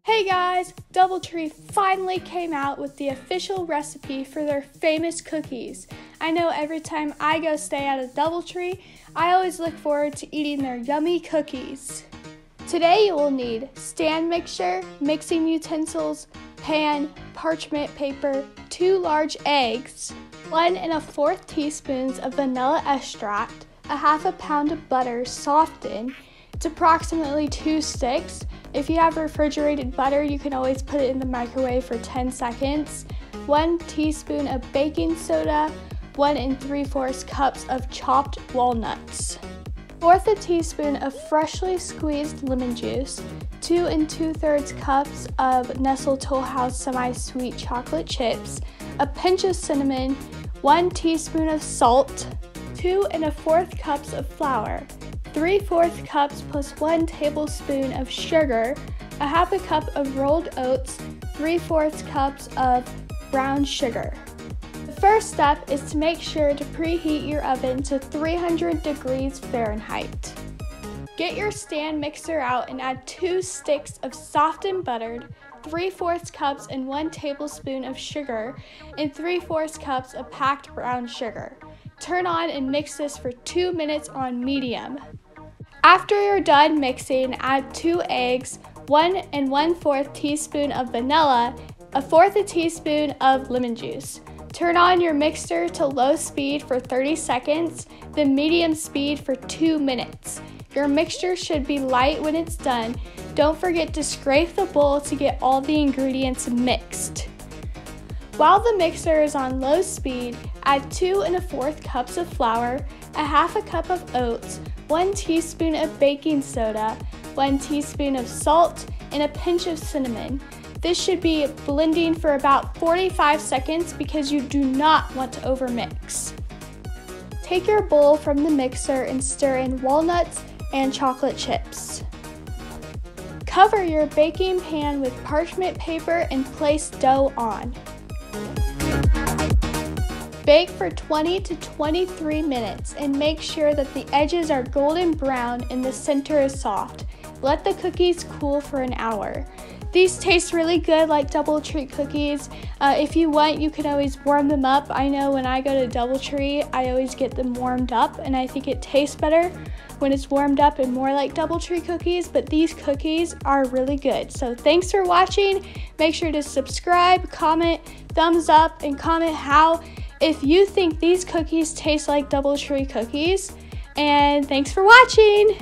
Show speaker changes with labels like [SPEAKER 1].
[SPEAKER 1] Hey guys, Doubletree finally came out with the official recipe for their famous cookies. I know every time I go stay at a Doubletree, I always look forward to eating their yummy cookies. Today you will need stand mixer, mixing utensils, pan, parchment paper, 2 large eggs, 1 1/4 teaspoons of vanilla extract, a half a pound of butter softened. It's approximately 2 sticks. If you have refrigerated butter, you can always put it in the microwave for 10 seconds. 1 teaspoon of baking soda, 1 3/4 cups of chopped walnuts. 1/4 teaspoon of freshly squeezed lemon juice, 2 2/3 cups of Nestle Tollhouse semi-sweet chocolate chips, a pinch of cinnamon, 1 teaspoon of salt, 2 1/4 cups of flour, 3/4 cups plus 1 tablespoon of sugar, a half a cup of rolled oats, 3/4 cups of brown sugar. The first step is to make sure to preheat your oven to 300 degrees Fahrenheit. Get your stand mixer out and add 2 sticks of softened buttered, 3/4 cups and 1 tablespoon of sugar, and 3/4 cups of packed brown sugar. Turn on and mix this for 2 minutes on medium. After you're done mixing, add 2 eggs, 1 1/4 teaspoon of vanilla, 1/4 teaspoon of lemon juice. Turn on your mixer to low speed for 30 seconds, then medium speed for 2 minutes. Your mixture should be light when it's done. Don't forget to scrape the bowl to get all the ingredients mixed. While the mixer is on low speed, add 2 1/4 cups of flour, a half a cup of oats, 1 teaspoon of baking soda, 1 teaspoon of salt, and a pinch of cinnamon. This should be blending for about 45 seconds because you do not want to overmix. Take your bowl from the mixer and stir in walnuts and chocolate chips. Cover your baking pan with parchment paper and place dough on. Bake for 20 to 23 minutes and make sure that the edges are golden brown and the center is soft. Let the cookies cool for an hour. These taste really good like Doubletree cookies. If you want, you can always warm them up. I know when I go to Doubletree, I always get them warmed up, and I think it tastes better when it's warmed up and more like Doubletree cookies, but these cookies are really good. So thanks for watching. Make sure to subscribe, comment, thumbs up, and comment if you think these cookies taste like Doubletree cookies. And thanks for watching.